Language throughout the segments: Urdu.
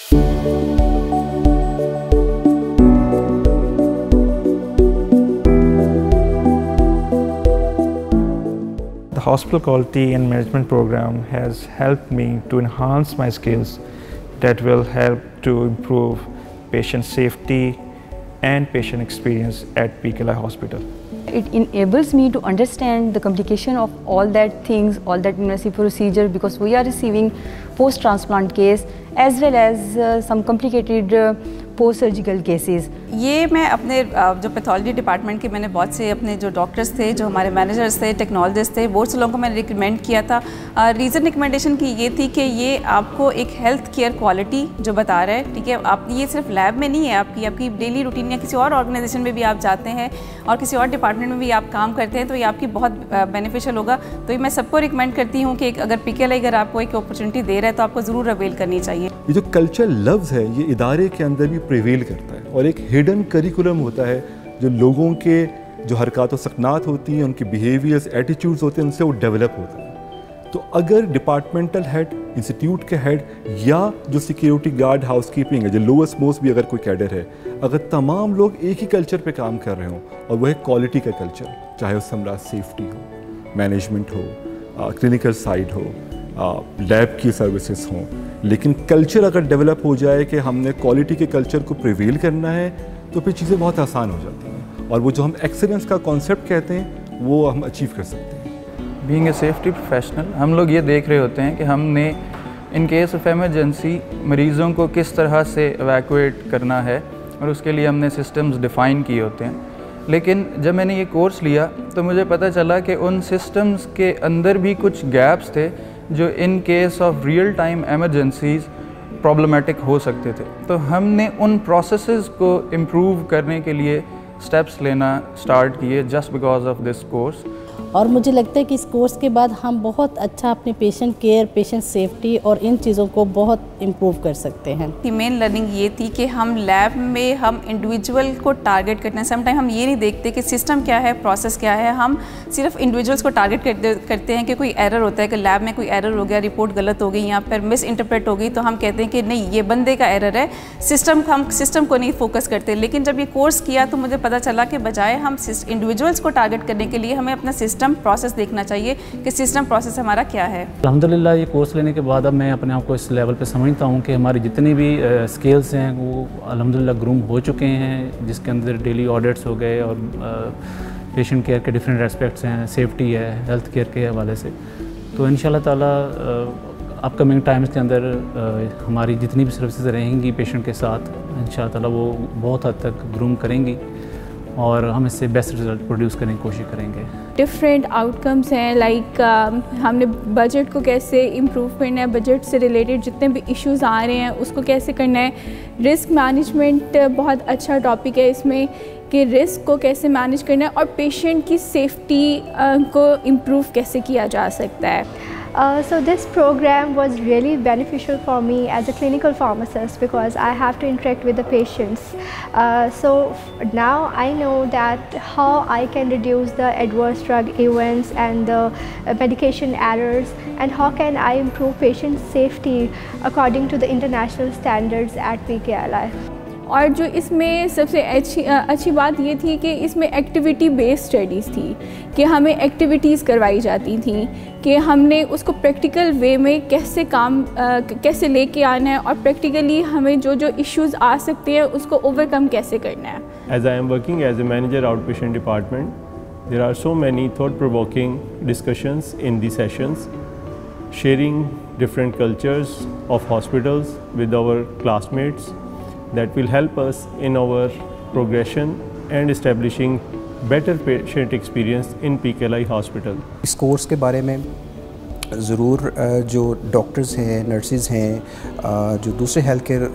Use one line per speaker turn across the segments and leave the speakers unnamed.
The hospital quality and management program has helped me to enhance my skills that will help to improve patient safety and patient experience at PKLI Hospital.
It enables me to understand the complication of all that things, all that invasive procedure, because we are receiving post-transplant case as well as some complicated post-surgical cases.
یہ میں اپنے جو پیتھولوجی ڈپارٹمنٹ کے میں نے بہت سے اپنے جو ڈاکٹرز تھے، جو ہمارے مینیجرز تھے، ٹیکنالوجسٹ تھے، بہت سے لوگوں کو میں نے ریکمینڈ کیا تھا. ریزن ریکمینڈیشن کی یہ تھی کہ یہ آپ کو ایک ہیلتھ کیئر کوالٹی جو بتا رہا ہے، ٹھیک ہے، آپ یہ صرف لیب میں نہیں ہے، آپ کی ڈیلی روٹین یا کسی اور آرگنائزیشن میں بھی آپ جاتے ہیں اور کسی اور ڈپارٹمنٹ میں بھی آپ کام کرتے ہیں تو یہ آپ کی بہت بینیفیشیل ہوگا. تو یہ میں سب کو ریکمینڈ کرتی ہوں کہ اگر PKLI اگر آپ کو ایک اپرچونٹی دے رہا ہے تو آپ کو ضرور اویل کرنی چاہیے.
یہ جو کلچر لفظ ہے یہ ادارے کے اندر بھی پریویل کرتا ہے اور ایک ہڈن کریکولم ہوتا ہے جو لوگوں کے جو حرکات و سکنات ہوتی ہیں، ان کے بیہیویئرز، ایٹیٹیوڈز ہوتے ہیں، ان سے وہ ڈیولپ ہوتا ہے. تو اگر ڈپارٹمنٹل ہیڈ، انسٹیٹیوٹ کے ہیڈ یا جو سیکیورٹی گارڈ، ہاؤس کیپنگ ہے، جو لوئسٹ موسٹ بھی اگر کوئی کیڈر ہے، اگر تمام لوگ ایک ہی کلچر پہ کام کر رہے ہوں اور وہ ہے کوالٹی کا کلچر، چاہے اس سے مراد سیفٹی ہو، مینجمنٹ ہو، کلینکل سائڈ ہو، لیب کی سروسز ہوں، لیکن کلچر اگر ڈیولپ ہو جائے کہ ہم نے کوالٹی کے کلچر کو پریویل کرنا ہے تو پھر چیزیں بہت آسان ہو جاتی ہیں اور وہ جو ہم ایکسیلنس کا کانسیپٹ کہتے ہیں وہ ہم اچیو کر سکتے ہیں.
بینگ اے سیفٹی پروفیشنل ہم لوگ یہ دیکھ رہے ہوتے ہیں کہ ہم نے ان کیس آف ایمرجنسی مریضوں کو کس طرح سے ایویکویٹ کرنا ہے اور اس کے لیے ہم نے سسٹمز ڈیفائن کیے ہوتے ہیں. لیکن جب میں نے یہ کورس لیا تو مجھے پتہ چلا کہ ان سسٹمز کے اندر بھی کچھ گیپس تھے جو in case of real time emergencies problematic ہو سکتے تھے. تو ہم نے ان پروسیسز کو امپروو کرنے کے لیے سٹیپس لینا سٹارٹ کیے just because of this course.
اور مجھے لگتا ہے کہ اس کورس کے بعد ہم بہت اچھا اپنے پیشنٹ کیئر، پیشنٹ سیفٹی اور ان چیزوں کو بہت امپروو کر سکتے ہیں.
مین لرننگ یہ تھی کہ ہم لیب میں ہم انڈیویجول کو ٹارگیٹ کرتے ہیں. سم ٹائم ہم یہ نہیں دیکھتے کہ سسٹم کیا ہے، پروسیس کیا ہے، ہم صرف انڈیویجولس کو ٹارگیٹ کرتے ہیں کہ کوئی ایرر ہوتا ہے، کہ لیب میں کوئی ایرر ہو گیا، رپورٹ غلط ہو گئی یا پھر مس انٹرپریٹ ہو گئی تو ہم کہتے ہیں کہ نہیں یہ بندے کا ایرر ہے، ہم سسٹم کو نہیں فوکس کرتے. لیکن جب یہ کورس کیا تو مجھے پتہ چلا کہ بجائے ہم انڈیویجولس کو ٹارگیٹ کرنے کے لیے ہمیں اپنا سسٹم پروسیس دیکھنا چاہیے کہ سسٹم پروسیس ہمارا کیا ہے.
الحمدللہ یہ کورس لینے کے بعد اب میں اپنے آپ کو اس لیول پہ سمجھتا ہوں کہ ہماری جتنی بھی اسکلس ہیں وہ الحمدللہ گروم ہو چکے ہیں، جس کے اندر ڈیلی آڈٹس ہو گئے اور پیشنٹ کیئر کے ڈفرینٹ اسپیکٹس ہیں، سیفٹی ہے، ہیلتھ کیئر کے حوالے سے. تو انشاءاللہ تعالیٰ اپ کمنگ ٹائمز کے اندر ہماری جتنی بھی سروسز رہیں گی پیشنٹ کے ساتھ انشاءاللہ تعالیٰ وہ بہت حد تک گروم کریں گی اور ہم اس سے بیسٹ رزلٹ پروڈیوس کرنے کی کوشش کریں گے.
ڈفرینٹ آؤٹ کمس ہیں، لائک ہم نے بجٹ کو کیسے امپروو کرنا ہے، بجٹ سے ریلیٹڈ جتنے بھی ایشوز آ رہے ہیں اس کو کیسے کرنا ہے. رسک مینجمنٹ بہت اچھا ٹاپک ہے اس میں کہ رسک کو کیسے مینیج کرنا ہے اور پیشنٹ کی سیفٹی کو امپروو کیسے کیا جا سکتا ہے.
So this program was really beneficial for me as a clinical pharmacist because I have to interact with the patients. So now I know that how I can reduce the adverse drug events and the medication errors and how can I improve patient safety according to the international standards at PKLI.
اور جو اس میں سب سے اچھی بات یہ تھی کہ اس میں ایکٹیویٹی بیس اسٹڈیز تھی کہ ہمیں ایکٹیویٹیز کروائی جاتی تھیں کہ ہم نے اس کو پریکٹیکل وے میں کیسے لے کے آنا ہے اور پریکٹیکلی ہمیں جو ایشوز آ سکتے ہیں اس کو اوور کم کیسے کرنا ہے.
As I am working as a manager outpatient department, there are so many thought-provoking discussions in the sessions, sharing different cultures of hospitals with our classmates. That will help us in our progression and establishing better patient experience in PKLI hospital.
اس کورس کے بارے میں ضرور جو ڈاکٹرز ہیں، نرسز ہیں، جو دوسرے ہیلتھ کیئر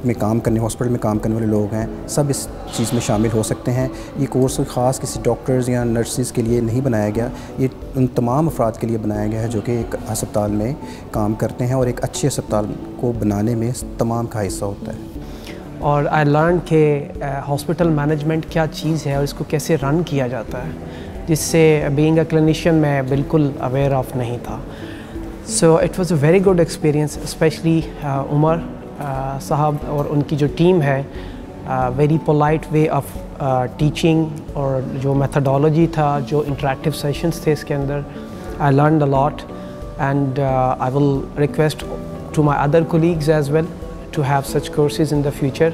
میں کام کرنے، ہاسپٹل میں کام کرنے والے لوگ ہیں، سب اس چیز میں شامل ہو سکتے ہیں. یہ کورس خاص کسی ڈاکٹرز یا نرسز کے لیے نہیں بنایا گیا، یہ ان تمام افراد کے لیے بنایا گیا ہے جو کہ ایک ہسپتال میں کام کرتے ہیں اور ایک اچھے ہسپتال کو بنانے میں تمام کا حصہ ہوتا ہے.
اور آئی لرن کہ ہاسپٹل مینجمنٹ کیا چیز ہے اور اس کو کیسے رن کیا جاتا ہے، جس سے بینگ اے کلینیشین میں بالکل اویئر آف نہیں تھا. So it was a very good experience, especially Umar صاحب اور ان کی جو ٹیم ہے very polite way of teaching اور جو میتھڈالوجی تھا جو انٹریکٹیو سیشنز تھے اس کے اندر I learned a lot and I will request to my other colleagues as well to have such courses in the future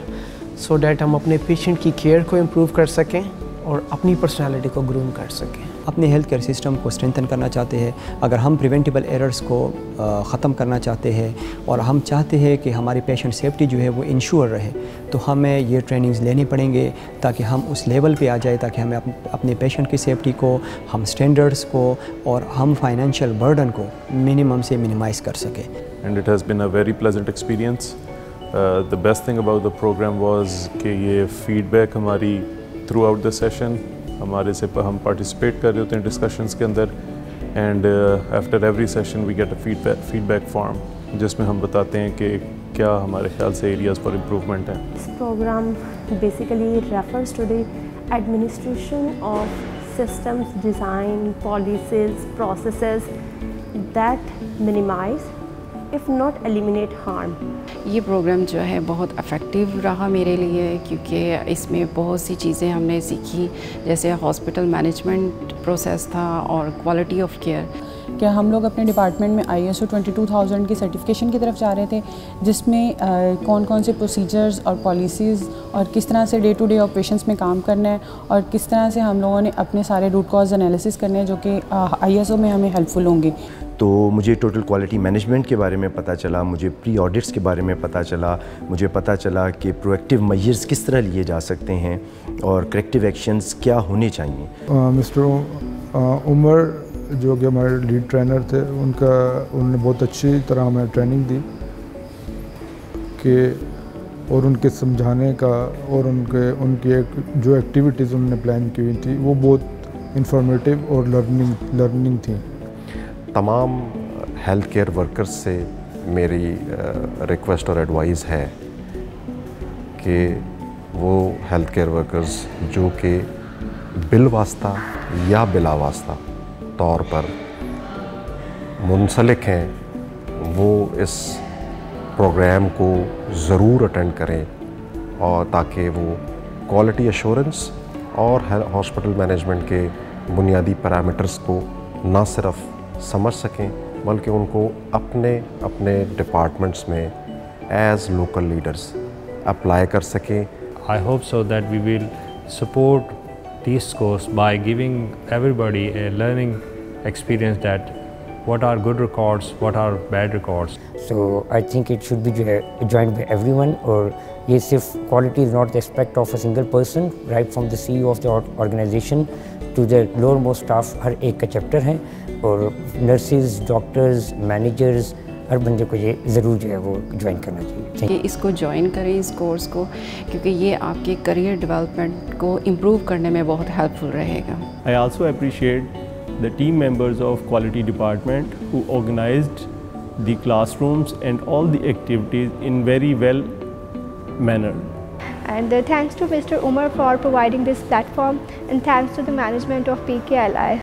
so that ہم اپنے پیشنٹ کی کیئر کو امپروو کر سکیں اور اپنی پرسنالٹی کو گروم کر سکیں.
اپنے ہیلتھ کیئر سسٹم کو اسٹرینتھن کرنا چاہتے ہیں, اگر ہم پریونٹیبل ایررز کو ختم کرنا چاہتے ہیں اور ہم چاہتے ہیں کہ ہماری پیشنٹ سیفٹی جو ہے وہ انشور رہے, تو ہمیں یہ ٹریننگز لینی پڑیں گے تاکہ ہم اس لیول پہ آ جائے تاکہ ہمیں اپنے پیشنٹ کی سیفٹی کو, ہم اسٹینڈرڈس کو اور ہم فائنینشیل برڈن کو منیمم سے منیمائز کر سکیں.
And it has been a very pleasant experience. The best thing about the programme was کہ یہ فیڈ بیک ہماری تھرو آؤٹ دا سیشن ہمارے سے ہم پارٹیسپیٹ کر رہے ہوتے ہیں ڈسکشنس کے اندر, and after every session we get a feedback form جس میں ہم بتاتے ہیں کہ کیا ہمارے خیال سے ایریاز فار امپروومنٹ ہیں.
This program basically refers to the administration of systems, design, policies, processes that minimize if not eliminate harm.
یہ پروگرام جو ہے بہت افیکٹیو رہا میرے لیے کیونکہ اس میں بہت سی چیزیں ہم نے سیکھی, جیسے ہاسپٹل مینجمنٹ پروسیس تھا اور کوالٹی آف کیئر.
کہ ہم لوگ اپنے ڈپارٹمنٹ میں ISO 22000 کی سرٹیفکیشن کی طرف جا رہے تھے, جس میں کون کون سے پروسیجرز اور پالیسیز اور کس طرح سے ڈے ٹو ڈے آپریشنس میں کام کرنا ہے اور کس طرح سے ہم لوگوں نے اپنے سارے روٹ کاز انالیسس کرنے ہیں جو کہ ISO میں ہمیں ہیلپ فل ہوں گے.
تو مجھے ٹوٹل کوالٹی مینجمنٹ کے بارے میں پتہ چلا, مجھے پری آڈٹس کے بارے میں پتہ چلا, مجھے پتہ چلا کہ پرو ایکٹیو میجرز کس طرح لیے جا سکتے ہیں اور کریکٹیو ایکشنز کیا ہونے چاہیے.
مسٹر عمر جو کہ ہمارے لیڈ ٹرینر تھے, انہوں نے بہت اچھی طرح ہمیں ٹریننگ دی کہ اور ان کے سمجھانے کا اور ان کی جو ایکٹیویٹیز انہوں نے پلان کی ہوئی تھی وہ بہت انفارمیٹیو اور لرننگ تھیں.
تمام ہیلتھ کیئر ورکرز سے میری ریکویسٹ اور ایڈوائز ہے کہ وہ ہیلتھ کیئر ورکرز جو کہ بالواسطہ یا بلا واسطہ طور پر منسلک ہیں وہ اس پروگرام کو ضرور اٹینڈ کریں, اور تاکہ وہ کوالٹی ایشورنس اور ہاسپٹل مینجمنٹ کے بنیادی پیرامیٹرز کو نہ صرف سمجھ سکیں بلکہ ان کو اپنے ڈپارٹمنٹس میں ایز لوکل لیڈرز اپلائی کر سکیں.
I hope so that we will support this course by giving everybody a learning experience that what are good records, what are bad records.
So I think it should be joined by everyone, اور یہ صرف quality is not the aspect of a single person, right from the CEO of the organization to the lowermost staff, ہر ایک کا چیپٹر ہے, اور نرسز, ڈاکٹرز, مینیجرز, ہر بندے کو یہ ضرور جو ہے وہ جوائن کرنا چاہیے.
کہ اس کو جوائن کریں اس کورس کو, کیونکہ یہ آپ کے کریئر ڈیولپمنٹ کو امپروو کرنے میں بہت ہیلپ فل رہے گا.
I also appreciate the team members of quality department who organized the classrooms and all the activities in very well manner.
And thanks to Mr. Umar for providing this platform, and thanks to the management of PKLI